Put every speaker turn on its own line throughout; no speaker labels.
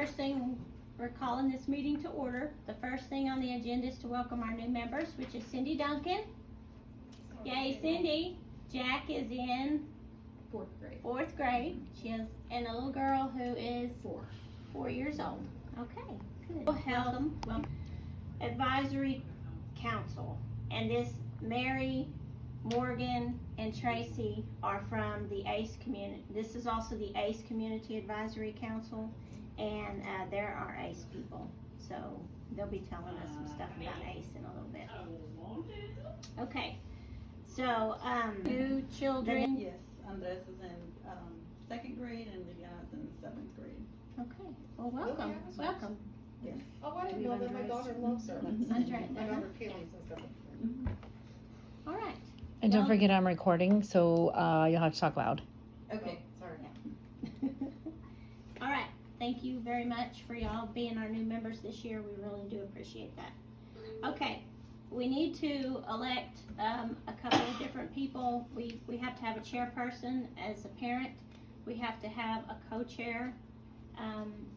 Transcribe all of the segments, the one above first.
first thing, we're calling this meeting to order. The first thing on the agenda is to welcome our new members, which is Cindy Duncan. Yay, Cindy. Jack is in fourth grade. She has, and a little girl who is 4 years old. Okay, good. Welcome. Advisory Council, and this Mary, Morgan, and Tracy are from the ACE community. This is also the ACE Community Advisory Council, and there are ACE people, so they'll be telling us some stuff about ACE in a little bit. Okay, so two children.
Yes, Andres is in second grade and Liliana's in seventh grade.
Okay, well, welcome, welcome.
Yes.
Oh, I didn't know that my daughter loves her.
That's right.
My daughter Kaylee's in seventh grade.
All right.
And don't forget I'm recording, so you'll have to talk loud.
Okay, sorry.
All right. Thank you very much for y'all being our new members this year. We really do appreciate that. Okay. We need to elect a couple of different people. We have to have a chairperson as a parent. We have to have a co-chair.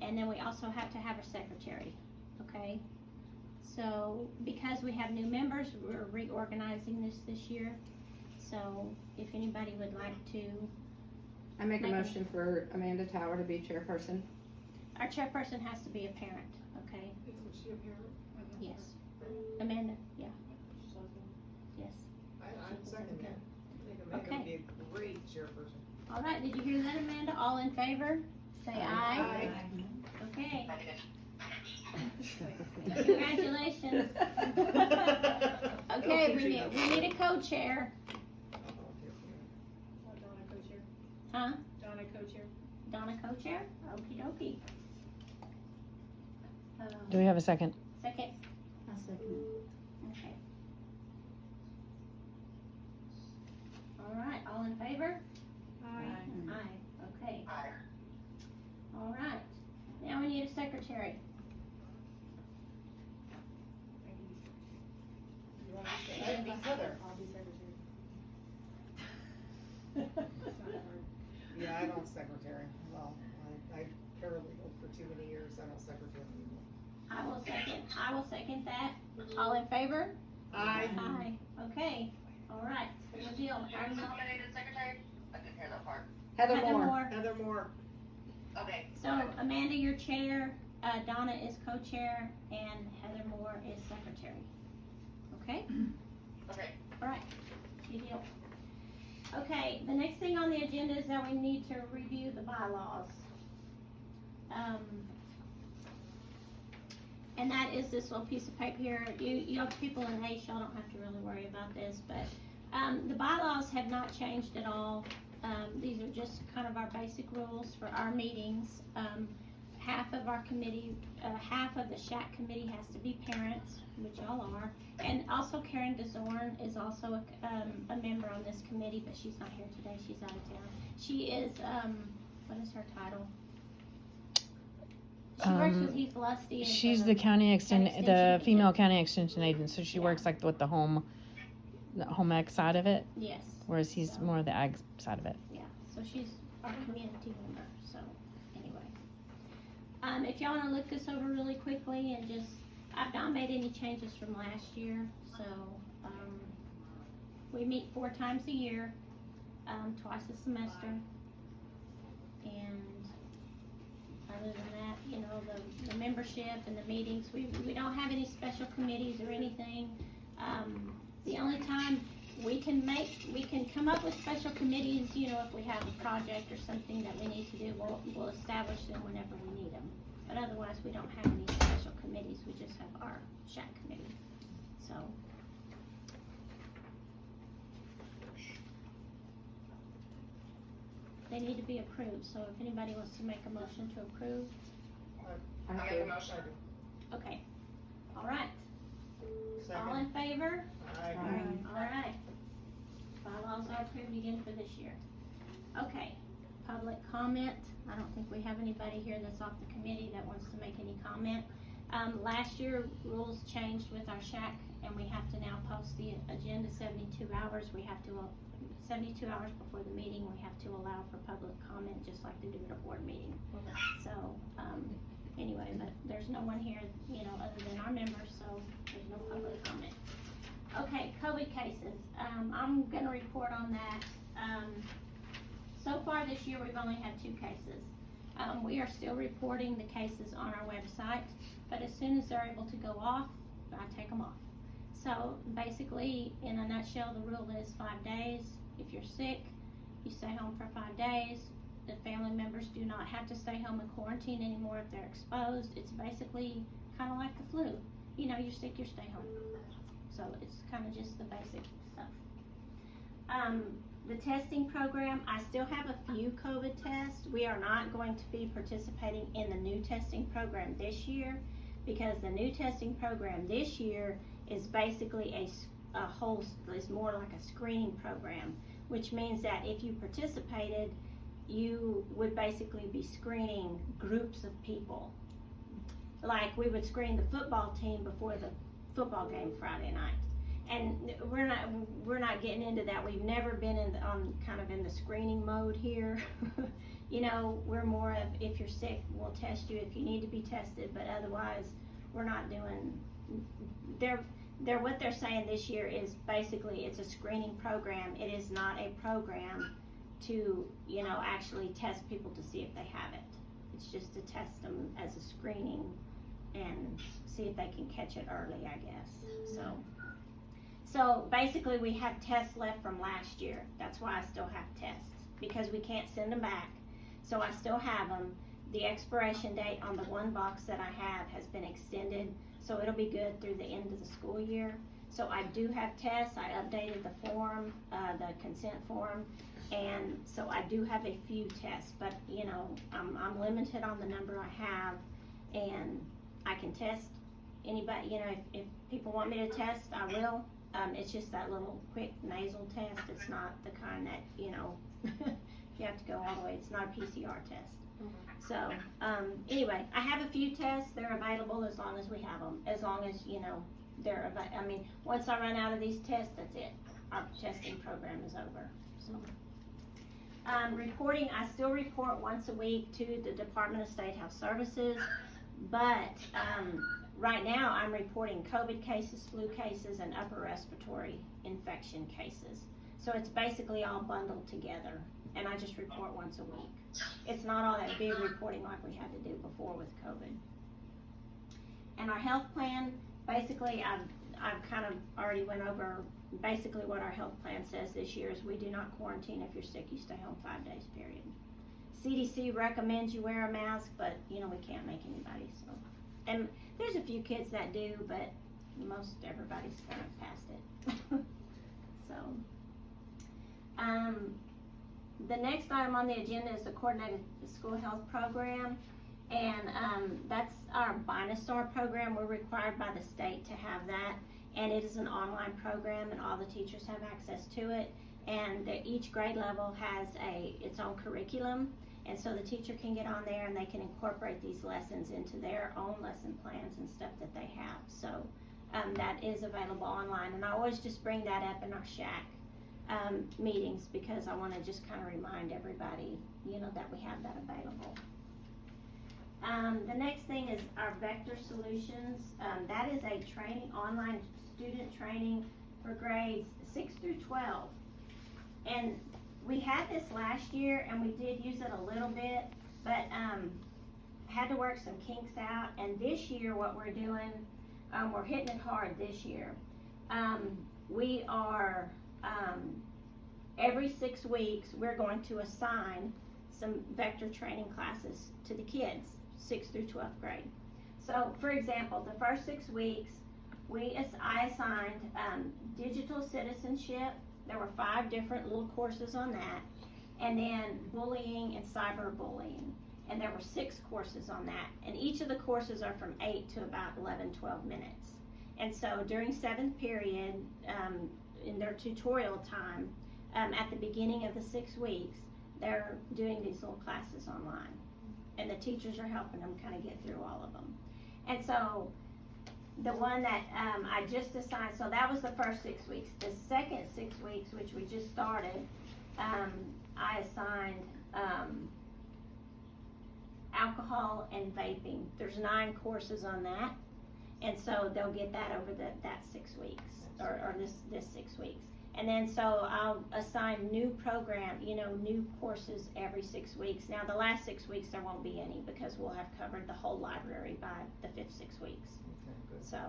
And then we also have to have a secretary. Okay? So because we have new members, we're reorganizing this year. So if anybody would like to.
I make a motion for Amanda Tower to be chairperson.
Our chairperson has to be a parent, okay?
Is she a parent?
Yes. Amanda, yeah. Yes.
I'm second that. I think Amanda would be a great chairperson.
All right, did you hear that, Amanda? All in favor? Say aye. Okay. Congratulations. Okay, we need a co-chair.
Donna co-chair.
Huh?
Donna co-chair.
Donna co-chair? Okie dokie.
Do we have a second?
Second?
I'll second it.
Okay. All right, all in favor?
Aye.
Aye, okay. All right, now we need a secretary.
You want to say? I'd be Heather. I'll be secretary. Yeah, I don't secretary. Well, I paralegal for too many years. I don't secretary anymore.
I will second that. All in favor?
Aye.
Aye, okay, all right, good deal.
Nominated secretary? I didn't hear that part.
Heather Moore.
Heather Moore.
Okay.
So Amanda, you're chair, Donna is co-chair, and Heather Moore is secretary. Okay?
Okay.
All right, good deal. Okay, the next thing on the agenda is that we need to review the bylaws. And that is this little piece of paper here. You know, people in Hays, y'all don't have to really worry about this, but the bylaws have not changed at all. These are just kind of our basic rules for our meetings. Half of our committee, half of the Shac committee has to be parents, which y'all are. And also Karen DeZorn is also a member on this committee, but she's not here today, she's out of town. She is, what is her title? She works with Heath Lusty. as
She's the female county extension agent, so she
Yeah.
works like with the home ec side of it,
Yes.
whereas he's more of the ag side of it.
Yeah, so she's our community member, so anyway. If y'all wanna look this over really quickly and just, I've not made any changes from last year, so, we meet 4 times a year, twice a semester. And other than that, you know, the membership and the meetings, we don't have any special committees or anything. The only time we can come up with special committees, you know, if we have a project or something that we need to do, we'll establish them whenever we need them. But otherwise, we don't have any special committees, we just have our Shac committee, so. They need to be approved, so if anybody wants to make a motion to approve,
I make a motion.
okay. All right, all
Second.
in favor?
Aye.
All right. Bylaws are approved again for this year. Okay, public comment. I don't think we have anybody here that's off the committee that wants to make any comment. Last year, rules changed with our Shac, and we have to now post the agenda 72 hours. We have to, 72 hours before the meeting, we have to allow for public comment, just like they do at a board meeting. So, anyway, but there's no one here, you know, other than our members, so there's no public comment. Okay, COVID cases, I'm gonna report on that. So far this year, we've only had 2 cases. We are still reporting the cases on our website, but as soon as they're able to go off, I take them off. So basically, in a nutshell, the rule is 5 days. If you're sick, you stay home for 5 days. The family members do not have to stay home in quarantine anymore if they're exposed. It's basically kind of like the flu. You know, you're sick, you stay home. So it's kind of just the basic stuff. The testing program, I still have a few COVID tests. We are not going to be participating in the new testing program this year because the new testing program this year is basically is more like a screening program, which means that if you participated, you would basically be screening groups of people. Like we would screen the football team before the football game Friday night. And we're not getting into that. We've never been kind of in the screening mode here. You know, we're more of, if you're sick, we'll test you if you need to be tested, but otherwise we're not doing, what they're saying this year is basically it's a screening program. It is not a program to, you know, actually test people to see if they have it. It's just to test them as a screening and see if they can catch it early, I guess. So basically we have tests left from last year. That's why I still have tests, because we can't send them back. So I still have them. The expiration date on the one box that I have has been extended, so it'll be good through the end of the school year. So I do have tests. I updated the form, the consent form, and so I do have a few tests, but you know, I'm limited on the number I have, and I can test anybody, you know, if people want me to test, I will. It's just that little quick nasal test. It's not the kind that, you know, you have to go all the way. It's not a PCR test. So, anyway, I have a few tests. They're available as long as we have them. As long as, you know, once I run out of these tests, that's it. Our testing program is over. So, reporting, I still report once a week to the Department of State Health Services, but, right now, I'm reporting COVID cases, flu cases, and upper respiratory infection cases. So it's basically all bundled together, and I just report once a week. It's not all that big reporting like we had to do before with COVID. And our health plan, basically, I've kind of already went over basically what our health plan says this year is we do not quarantine. If you're sick, you stay home 5 days, period. CDC recommends you wear a mask, but, you know, we can't make anybody, so. And there's a few kids that do, but most everybody's kind of past it. So, the next item on the agenda is the coordinated school health program, and that's our Binastar program. We're required by the state to have that, and it is an online program, and all the teachers have access to it. And each grade level has its own curriculum. And so the teacher can get on there and they can incorporate these lessons into their own lesson plans and stuff that they have. So that is available online. And I always just bring that up in our Shac meetings because I want to just kind of remind everybody, you know, that we have that available. The next thing is our Vector Solutions. That is a online student training for grades 6 through 12. And we had this last year and we did use it a little bit, but had to work some kinks out. And this year what we're doing, we're hitting it hard this year. We are, every 6 weeks, we're going to assign some vector training classes to the kids, 6th through 12th grade. So for example, the first 6 weeks, I assigned digital citizenship. There were 5 different little courses on that, and then bullying and cyberbullying, and there were 6 courses on that, and each of the courses are from 8 to about 11-12 minutes. And so during 7th period, in their tutorial time, at the beginning of the 6 weeks, they're doing these little classes online, and the teachers are helping them kind of get through all of them. And so the one that I just assigned, so that was the first 6 weeks. The second 6 weeks, which we just started, I assigned alcohol alcohol and vaping. There's 9 courses on that. And so they'll get that over that 6 weeks, or this 6 weeks. And then so I'll assign new program, new courses every 6 weeks. Now the last 6 weeks there won't be any because we'll have covered the whole library by the 5th 6 weeks.
Okay, good.
So,
I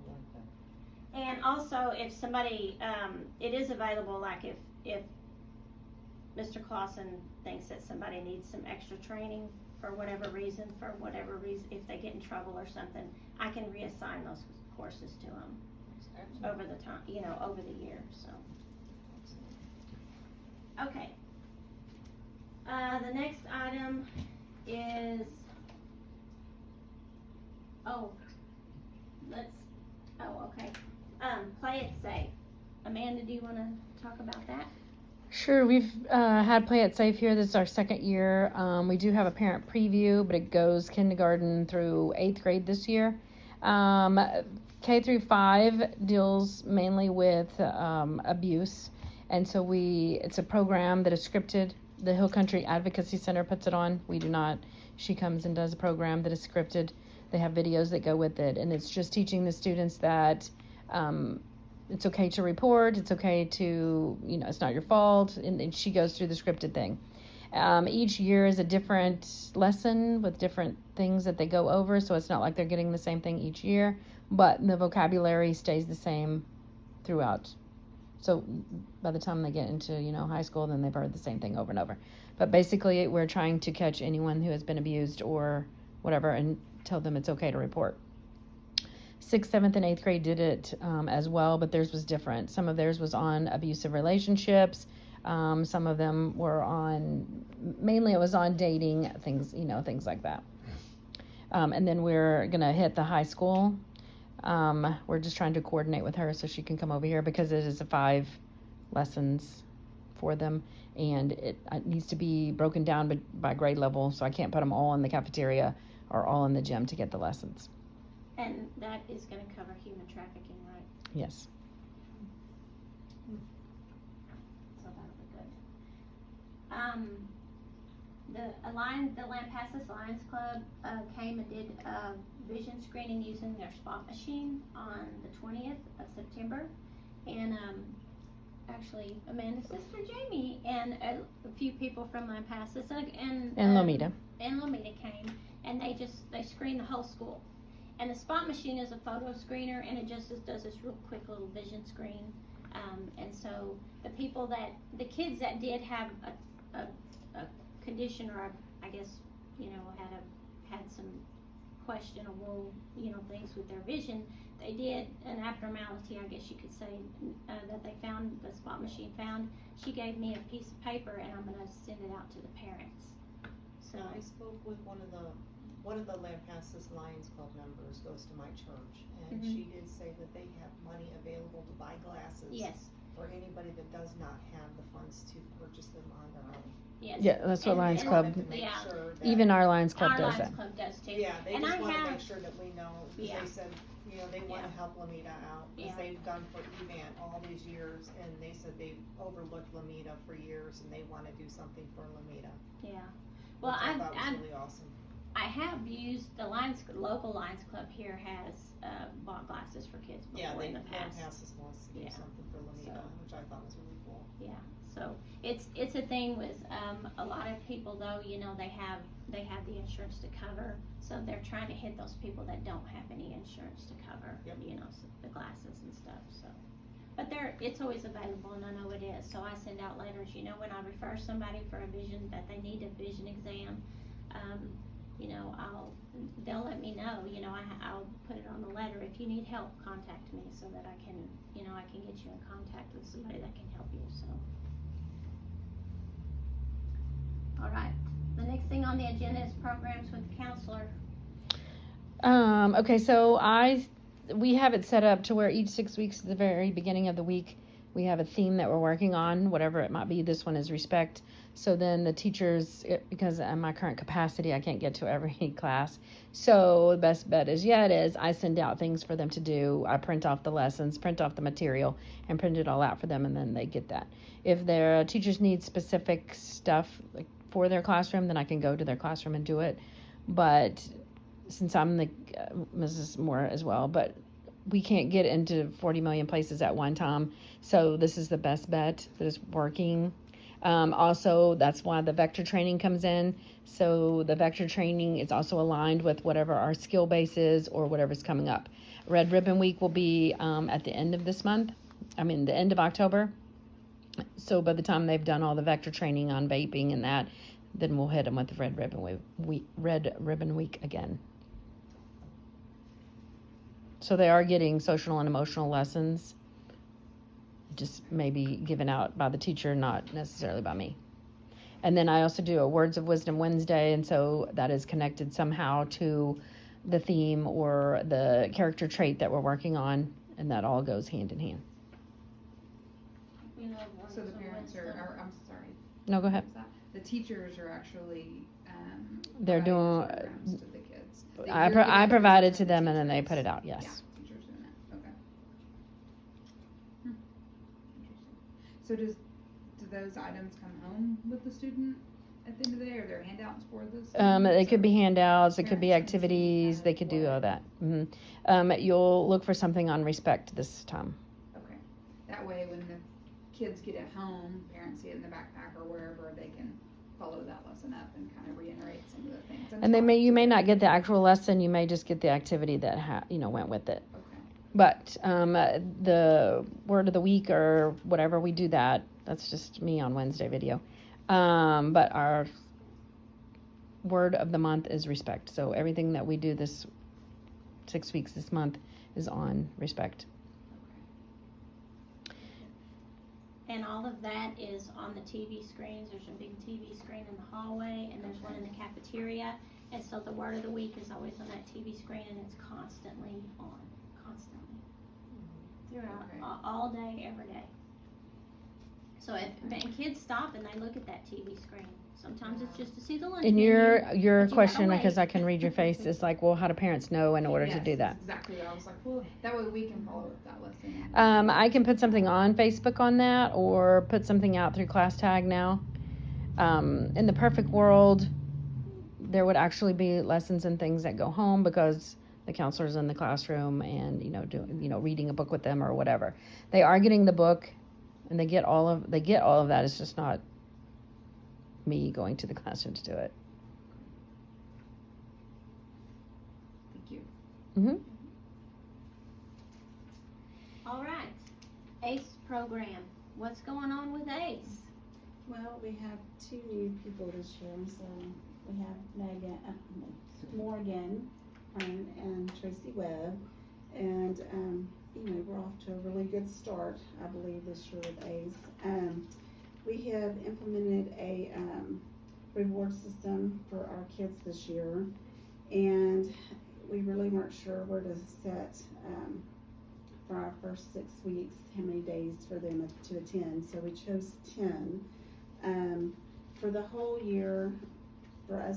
like that.
and also if somebody, it is available, like if Mr. Clausen thinks that somebody needs some extra training for whatever reason, if they get in trouble or something, I can reassign those courses to them over the time, over the year, so. Okay. The next item is, okay. Play It Safe. Amanda, do you wanna talk about that?
Sure, we've had Play It Safe here. This is our 2nd year. We do have a parent preview, but it goes kindergarten through 8th grade this year. K through 5 deals mainly with abuse, and so it's a program that is scripted. The Hill Country Advocacy Center puts it on. We do not. She comes and does a program that is scripted. They have videos that go with it, and it's just teaching the students that it's okay to report, it's okay to, it's not your fault, and she goes through the scripted thing. Each year is a different lesson with different things that they go over, so it's not like they're getting the same thing each year, but the vocabulary stays the same throughout. So by the time they get into, high school, then they've heard the same thing over and over. But basically, we're trying to catch anyone who has been abused or whatever and tell them it's okay to report. 6th, 7th, and 8th grade did it as well, but theirs was different. Some of theirs was on abusive relationships. Some of them were mainly it was on dating, things like that. And then we're going to hit the high school. We're just trying to coordinate with her so she can come over here because it is 5 lessons for them, and it needs to be broken down by grade level, so I can't put them all in the cafeteria or all in the gym to get the lessons.
And that is gonna cover human trafficking, right?
Yes.
So that'll be good. The Lampasas Lions Club came and did a vision screening using their spot machine on the 20th of September. And actually Amanda's sister Jamie and a few people from Lampasas and
Lomita.
And Lomita came, and they screened the whole school. And the spot machine is a photo screener, and it just does this real quick little vision screen. And so the kids that did have a condition, or I guess, had some questionable, things with their vision, they did an abnormality, I guess you could say, that they found, the spot machine found. She gave me a piece of paper, and I'm gonna send it out to the parents. So
I spoke with one of the Lampasas Lions Club members goes to my church, and
Mhm.
she did say that they have money available to buy glasses.
yes,
For anybody that does not have the funds to purchase them on their own.
yes.
Yeah, that's what Lions
They
Club,
wanted to make
yeah.
sure that-
even our Lions Club
Our
does
Lions
that.
Club does too.
Yeah, they
And
just
I
wanna
have-
make sure that we know, because
Yeah.
they said, they wanna
Yeah.
help Lamita out,
Yeah.
because they've done for Evan all these years, and they said they've overlooked Lamita for years, and they wanna do something for Lamita.
Yeah. Well,
which I thought was
I'm
really awesome.
I have used the local Lions Club here has bought glasses for kids
Yeah,
before
they,
in the past.
Lampasas wants to do
Yeah.
something for Lamita,
So-
which I thought was really cool.
Yeah, so it's a thing with a lot of people though. They have the insurance to cover, so they're trying to hit those people that don't have any insurance to cover.
Yep.
So the glasses and stuff. So, but it's always available, and I know it is. So I send out letters. When I refer somebody for a vision that they need a vision exam. They'll let me know, I'll put it on the letter. If you need help, contact me so that I can get you in contact with somebody that can help you, so. All right, the next thing on the agenda is programs with the counselor.
Okay, so we have it set up to where each 6 weeks at the very beginning of the week, we have a theme that we're working on, whatever it might be. This one is respect. So then the teachers, because in my current capacity, I can't get to every class. So the best bet is I send out things for them to do. I print off the lessons, print off the material, and print it all out for them, and then they get that. If their teachers need specific stuff for their classroom, then I can go to their classroom and do it. but since I'm the Mrs. Moore as well, but we can't get into 40 million places at one time. So this is the best bet that is working. Also, that's why the vector training comes in. So the vector training is also aligned with whatever our skill base is or whatever's coming up. Red Ribbon Week will be at the end of this month. The end of October. So by the time they've done all the vector training on vaping and that, then we'll hit them with the Red Ribbon Week again. So they are getting social and emotional lessons, just maybe given out by the teacher, not necessarily by me. And then I also do a Words of Wisdom Wednesday, and so that is connected somehow to the theme or the character trait that we're working on, and that all goes hand in hand.
So the parents I'm sorry.
No, go ahead.
The teachers are actually,
They're
providing
doing.
those programs to the kids. That
I
you're giving
I provided to
the
them, and then they
teachers.
put it out. Yes.
Yeah, teachers doing it. Okay. Interesting. So do those items come home with the student at the end of the day, or there handouts for this?
It could be handouts, it could be
Parents can see
activities,
kind
they
of
could do
what-
all that. You'll look for something on respect this time.
Okay. That way, when the kids get it home, parents see it in the backpack or wherever, they can follow that lesson up and kind of reiterate some of the things.
And
talk
you
to
may
them.
not get the actual lesson, you may just get the activity that went with it.
Okay.
But the word of the week or whatever, we do that. That's just me on Wednesday video. But our word of the month is respect. So everything that we do this 6 weeks this month is on respect.
And all of that is on the TV screens. There's a big TV screen in the hallway, and there's one in the cafeteria. And so the word of the week is always on that TV screen, and it's constantly on, throughout,
Okay.
all day, every day. So and kids stop and they look at that TV screen. Sometimes it's just to see the lunch
And
menu.
your
but you gotta
question,
wait.
because I can read your face, is like, well, how do parents know in order to
Yes,
do that?
that's exactly what I was like, well, that way we can follow up that lesson.
I can put something on Facebook on that, or put something out through ClassTag now. In the perfect world, there would actually be lessons and things that go home because the counselor's in the classroom and reading a book with them or whatever. They are getting the book, and they get all of that. It's just not me going to the classroom to do it.
Thank you.
Mm-hmm.
All right, ACE program. What's going on with ACE?
Well, we have 2 new people this year, so we have Morgan and Tracy Webb, and we're off to a really good start, I believe, this year with ACE. We have implemented a reward system for our kids this year, and we really weren't sure where to set for our first 6 weeks, how many days for them to attend, so we chose 10. For the whole year, for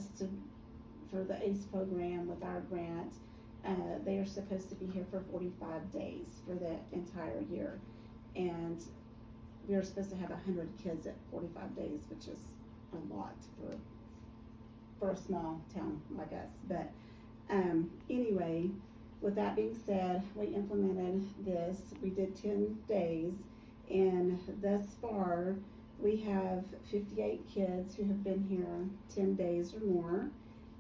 the ACE program with our grant, they are supposed to be here for 45 days for the entire year. And we are supposed to have 100 kids at 45 days, which is a lot for a small town like us. But anyway, with that being said, we implemented this. We did 10 days, and thus far, we have 58 kids who have been here 10 days or more,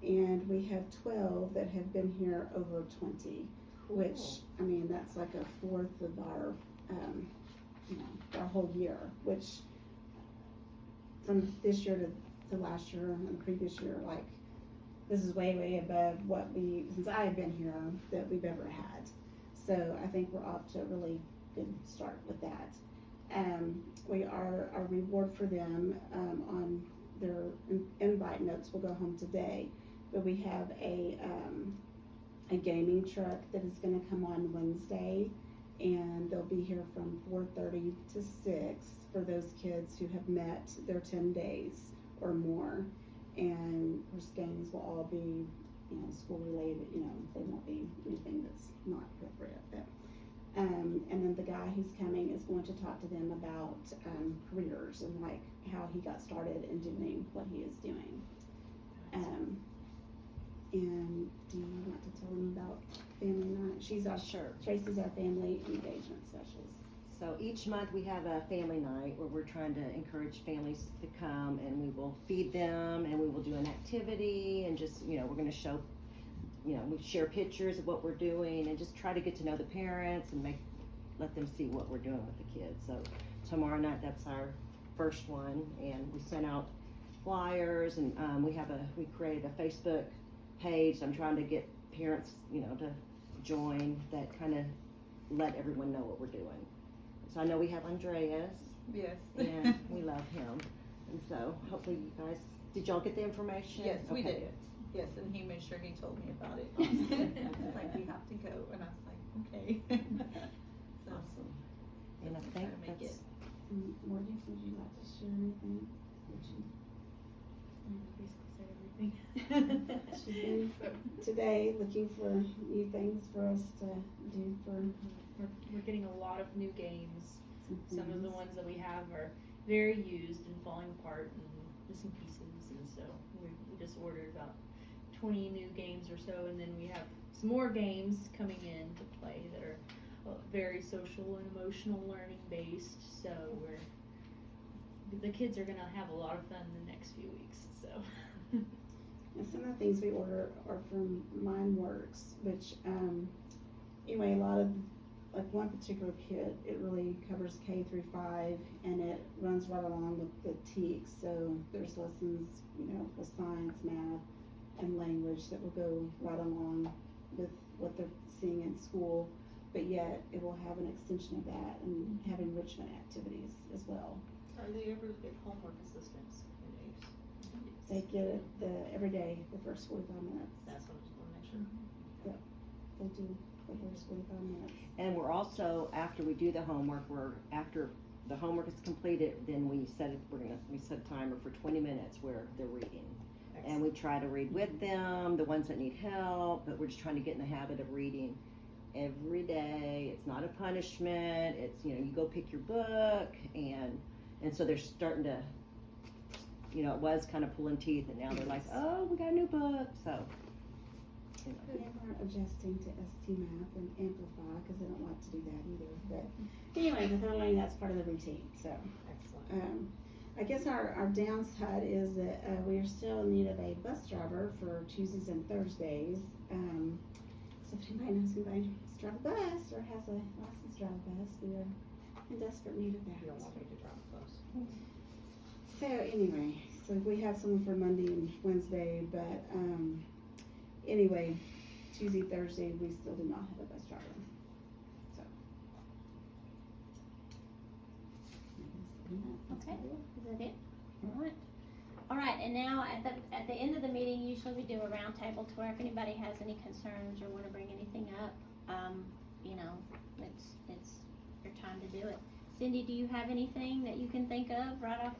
and we have 12 that have been here over 20, which, that's like a fourth of our, our whole year, which from this year to last year and the previous year, like, this is way, way above what since I have been here, that we've ever had. So I think we're off to a really good start with that. Our reward for them on their invite notes will go home today, but we have a gaming truck that is going to come on Wednesday, and they'll be here from 4:30 to 6 for those kids who have met their 10 days or more. And of course, games will all be, school related. They won't be anything that's not appropriate. But and then the guy who's coming is going to talk to them about careers and like how he got started in doing what he is doing. And do you want to tell them about family night? She's our,
Sure.
Tracy's our family engagement specialist.
So each month we have a family night where we're trying to encourage families to come, and we will feed them, and we will do an activity, and just, we're gonna show, we share pictures of what we're doing, and just try to get to know the parents and let them see what we're doing with the kids. So tomorrow night, that's our first one, and we sent out flyers, and we created a Facebook page. I'm trying to get parents, to join, that kind of let everyone know what we're doing. So I know we have Andreas,
Yes.
and we love him, and so hopefully you guys, did y'all get the information?
Yes, we
Okay.
did. Yes, and he made sure he told me about it. I was like, we have to go, and I was like, okay. So,
Awesome. And I
we'll
think
try to make
that's,
it.
Morgan, would you like to share anything?
Basically said everything.
She's today looking for new things for us to do for
We're getting a lot of new games.
some
Some of the
things.
ones that we have are very used and falling apart and missing pieces, and so we just ordered about 20 new games or so, and then we have some more games coming in to play that are very social and emotional learning based. So the kids are gonna have a lot of fun the next few weeks. So.
And some of the things we order are from MindWorks, which, anyway, a lot of, like one particular kit, it really covers K through 5, and it runs right along with the TEKS. So there's lessons, with science, math, and language that will go right along with what they're seeing in school, but yet it will have an extension of that and have enrichment activities as well.
Are they ever get homework assistance in ACE?
They get it every day, the first 45 minutes.
That's what I just wanna make sure.
They do the first 45 minutes.
and we're also, after we do the homework, after the homework is completed, then we set a timer for 20 minutes where they're reading. And we try to read with them, the ones that need help, but we're just trying to get in the habit of reading every day. It's not a punishment. It's, you go pick your book, and so they're starting to, it was kind of pulling teeth, and now they're like, oh, we got a new book. So,
They are adjusting to ST Math and Amplify because they don't like to do that either. But anyway, with our learning, that's part of the routine. So,
Excellent.
I guess our downside is that we are still in need of a bus driver for Tuesdays and Thursdays. So if anybody knows anybody who wants to drive a bus or has a license to drive a bus, we are in desperate need of that.
You don't want me to drop close.
So anyway, so we have someone for Monday and Wednesday, but anyway, Tuesday, Thursday, we still do not have a bus driver. So.
Okay, is that it? Alright. Alright, and now at the end of the meeting, usually we do a round table to where if anybody has any concerns or wanna bring anything up, it's your time to do it. Cindy, do you have anything that you can think of right off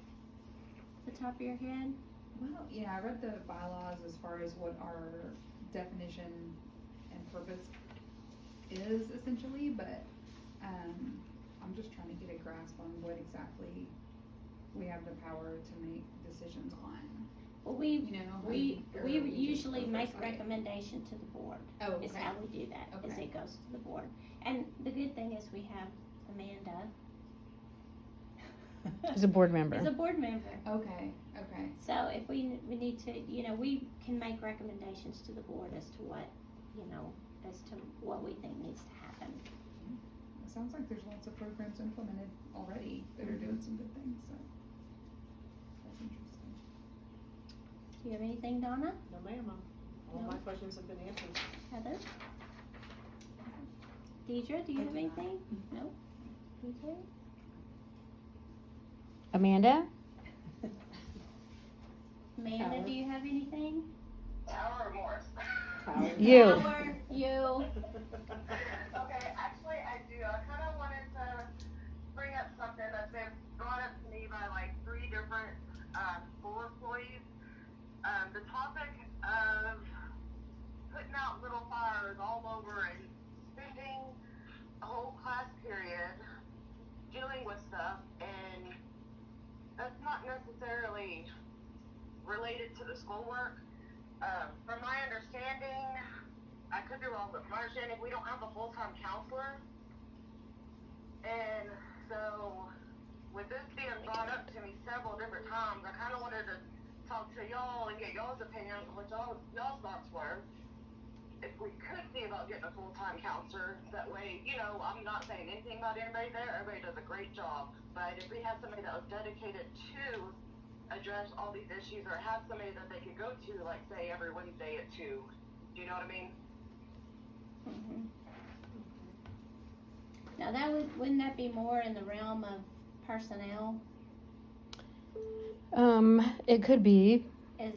the top of your head?
Well, yeah, I read the bylaws as far as what our definition and purpose is essentially, but, I'm just trying to get a grasp on what exactly we have the power to make decisions on.
Well, we
or we just
usually make
oversight?
recommendation to the board,
Oh,
is how we do that, is
Okay.
it goes to the board. And the good thing is we have Amanda.
As a board member.
As a board member.
Okay.
So if we need to, we can make recommendations to the board as to what, as to what we think needs to happen.
It sounds like there's lots of programs implemented already that are doing some good things, so that's interesting.
Do you have anything, Donna?
No, ma'am, all
No.
my questions have been answered.
Heather? Deidre, do you have anything? No? DJ?
Amanda?
Amanda, do you have anything?
Tower or Morris?
You.
Howard, you.
Okay, actually I do. I kind of wanted to bring up something that's been brought up to me by like 3 different school employees. The topic of putting out little fires all over and spending a whole class period dealing with stuff, and that's not necessarily related to the schoolwork, From my understanding, I could be wrong, but from my understanding, we don't have a full-time counselor. And so, with this being brought up to me several different times, I kind of wanted to talk to y'all and get y'all's opinion on what y'all's thoughts were. If we could see about getting a full-time counselor, that way, you know, I'm not saying anything about anybody there, everybody does a great job. But if we had somebody that was dedicated to address all these issues, or have somebody that they could go to, like, say, every Wednesday at 2, do you know what I mean?
Mhm. Now wouldn't that be more in the realm of personnel?
It could be.
Is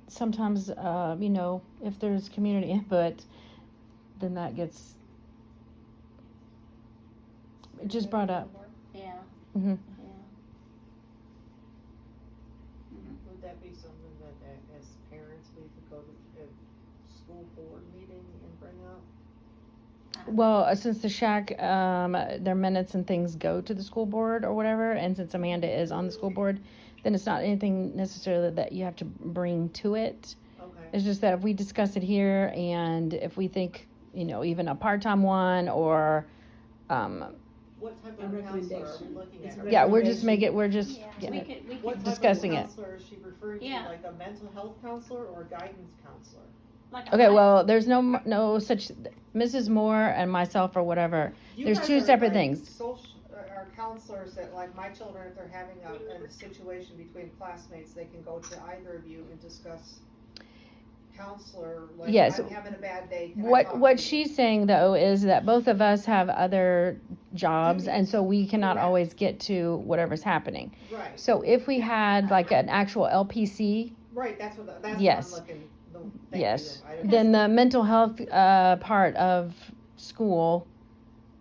Sometimes, you know, if there's community input, then that gets just brought up.
yeah.
Mm-hmm.
Yeah.
Would that be something that as parents we could go to a school board meeting and bring up?
Well, since the Shac, their minutes and things go to the school board or whatever, and since Amanda is on the school board, then it's not anything necessarily that you have to bring to it.
Okay.
It's just that if we discuss it here, and if we think, you know, even a part-time one, or,
What type
A
of counselor are we
recommendation.
looking
It's
at?
a
yeah, we're just we're just,
Yeah,
yeah.
we could,
What type
discussing
of
it.
counselor is she referring to,
Yeah.
like a mental health counselor or a guidance counselor?
like a
Okay,
life-
well, there's no such, Mrs. Moore and myself or whatever,
You
there's
guys
two
are,
separate
like,
things.
Are counselors that, like, my children, if they're having a situation between classmates, they can go to either of you and discuss counselor, like,
Yes.
I'm having a bad day, can I talk
What
to you?
she's saying though is that both of us have other jobs, and so we cannot
Correct.
always get to whatever's happening.
Right,
So if we had like an actual LPC,
right, that's what
Yes.
I'm looking, thank
yes,
you. I don't-
then the mental health part of school,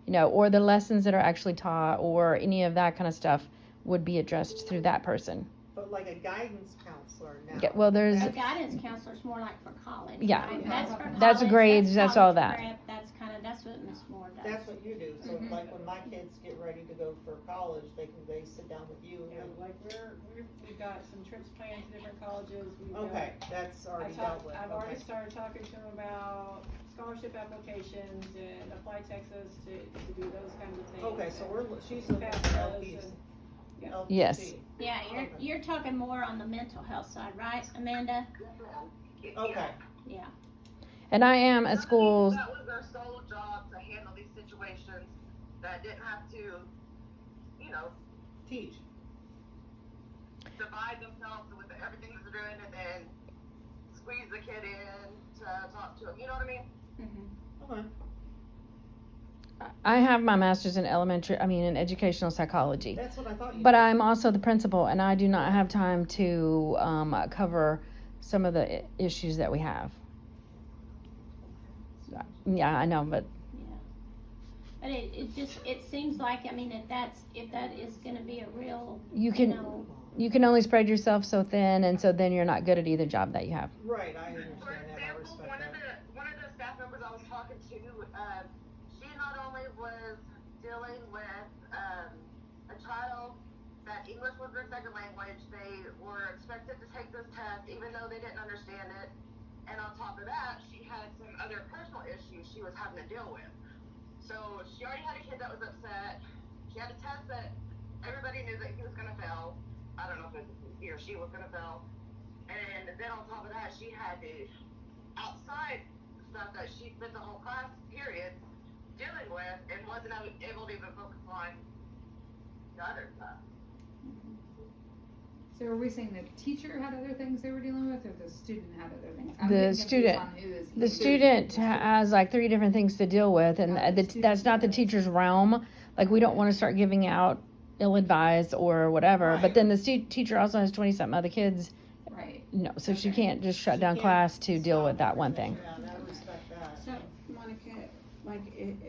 you know, or the lessons that are actually taught, or any of that kind of stuff would be addressed through that person.
But like a guidance counselor now.
Yeah, well, there's
A guidance counselor's more like for college.
Yeah.
right? That's for college.
That's grades, that's all
college
that.
prep, that's what Miss Moore does.
That's what you do, so
Mhm.
like when my kids get ready to go for college, they sit down with you
Yeah,
and,
like we've got some trips planned to different colleges. We've got-
okay, that's already dealt with,
I've
okay.
already started talking to them about scholarship applications and Apply Texas to do those kinds of things.
Okay, so
and
she's looking
FAFSAs
for LPs.
and- yeah.
LPC.
Yes.
Yeah, you're talking more on the mental health side, right, Amanda?
Okay,
Yeah.
And I am at schools.
That was their sole job, to handle these situations, that didn't have to, you know,
teach.
divide themselves with everything that they're doing, and then squeeze the kid in to talk to him, you know what I mean?
Mm-hmm.
Okay.
I have my master's in in educational psychology.
That's what I thought you
But
did.
I'm also the principal, and I do not have time to cover some of the issues that we have. Yeah, I know, but
But it seems like, I mean, if that is gonna be a real,
you
know,
can only spread yourself so thin, and so then you're not good at either job that you have.
Right, I understand
For
that, I
example,
respect
one
that.
of the staff members I was talking to, she not only was dealing with a child that English was their second language, they were expected to take this test even though they didn't understand it, and on top of that, she had some other personal issues she was having to deal with. So she already had a kid that was upset. She had a test that everybody knew that he was gonna fail. I don't know if he or she was gonna fail. And then on top of that, she had the outside stuff that she spent the whole class period dealing with, and wasn't able to even focus on the other stuff.
So are we saying the teacher had other things they were dealing with, or the student had other things? I'm
The
getting confused
student.
on who is
The
who.
student has like 3 different things to deal with, and
Oh, the
that's not the
student.
teacher's realm. Like, we don't want to start giving out ill-advised or whatever, but
Right.
then the teacher also has 20-something other kids,
Right.
you know, so she
Okay.
can't just shut
She
down
can't
class to deal with
stop
that one
everything.
thing.
Yeah, I respect that.
So, Monica, like,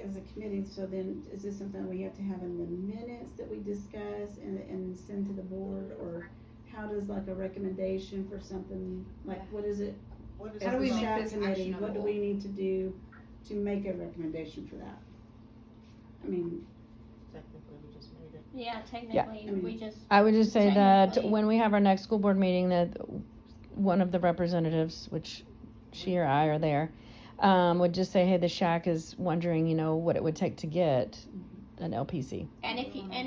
as a committee, so then, is this something we have to have in the minutes that we discuss and send to the board, or how does like a recommendation for something, like, what is it?
What is
How do
As
we
the
make
SHAC
this
committee, what do
actionable?
we need to do to make a recommendation for that? I mean,
Technically, we just made it.
yeah, technically,
I mean,
we just,
I would just say that
Technically.
when we have our next school board meeting, that one of the representatives, which she or I are there, would just say, hey, the Shac is wondering, what it would take to get an LPC.
And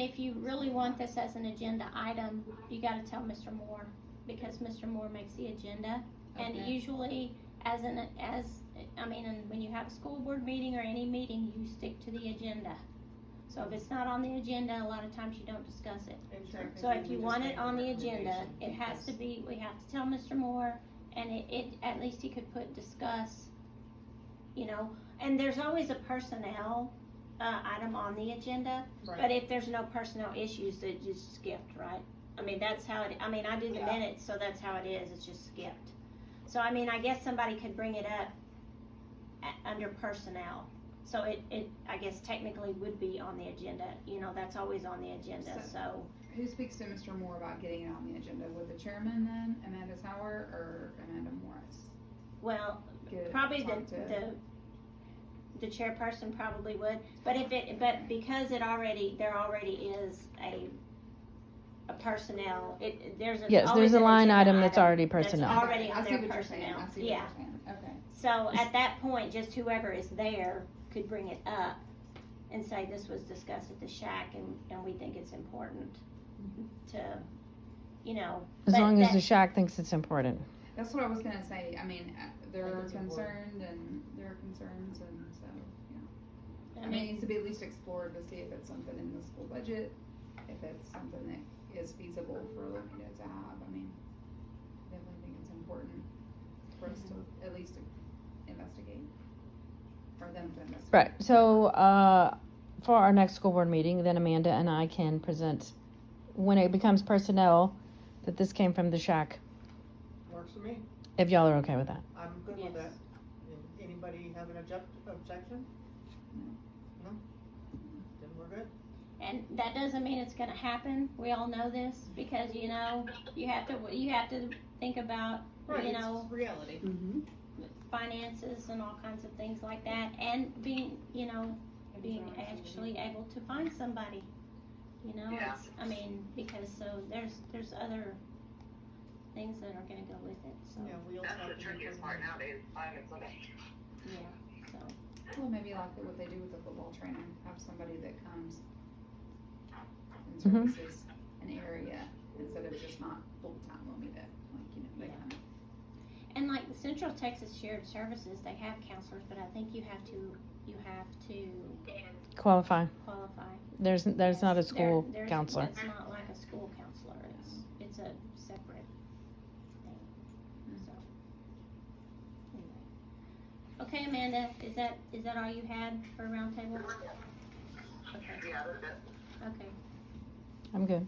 if you really want this as an agenda item, you gotta tell Mr. Moore, because Mr. Moore makes the agenda. And
Okay.
usually, and when you have a school board meeting or any meeting, you stick to the agenda. So if it's not on the agenda, a lot of times you don't discuss it.
Exactly.
So if you
We
want
just
it
make a
on the agenda,
recommendation.
it has to be, we have to tell Mr. Moore, and it, at least he could put discuss, and there's always a personnel, item on the agenda, but
Right.
if there's no personnel issues, it just skipped, right? That's how I do the
Yeah.
minutes, so that's how it is, it's just skipped. So I guess somebody could bring it up under personnel, so it, I guess technically would be on the agenda, that's always on the agenda, so.
Who speaks to Mr. Moore about getting it on the agenda? Would the chairman then, Amanda Sauer or Amanda Morris?
Well,
Get-
probably
talk to-
the chairperson probably would, but because there already is a personnel, there's
Yes,
always
there's a
an
line
agenda
item that's already personnel.
That's already
I
on
see
their
what you're saying.
personnel,
I see what
yeah.
you're saying. Okay.
So at that point, just whoever is there could bring it up and say, this was discussed at the Shac, and we think it's important to,
As
but
long as
that-
the Shac thinks it's important.
That's what I was gonna say. They're
it's important.
concerned and there are concerns and so, yeah.
I
I mean, it
mean,
needs to be at least explored to see if it's something in the school budget, if it's something that is feasible for Lomita to have. Definitely think it's important for us to at least investigate, for them to investigate.
Right, so, for our next school board meeting, then Amanda and I can present, when it becomes personnel, that this came from the Shac,
Works for me.
if y'all are okay with that.
I'm good
Yes.
with that. Anybody have an objection? No? Then we're good.
and that doesn't mean it's gonna happen, we all know this, because, you have to think about,
It's reality.
Mm-hmm.
finances and all kinds of things like that, and being actually able to find somebody,
Yeah.
because so there's other things that are gonna go with it, so,
Yeah, we also
That's
have
the
to be
trickiest part
coordinated.
nowadays, finding somebody.
yeah, so.
Well, maybe like what they do with the football training, have somebody that comes and
Mhm.
services an area instead of just not full-time Lomita, they
Yeah.
kind of.
And like the Central Texas Shared Services, they have counselors, but I think you have to
Qualify.
qualify.
There's not a school
There's-
counselor.
It's not like a school counselor, it's a separate thing, so. Anyway. Okay, Amanda, is that all you had for roundtable? Okay,
Yeah, that's it.
okay,
I'm good.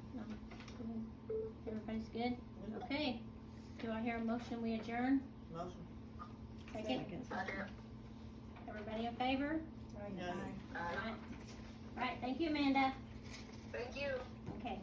everybody's good? Okay, do I hear a motion, we adjourn?
Motion.
Second?
Second.
Everybody in favor?
Yeah.
Right, thank you, Amanda.
Thank you.
Okay.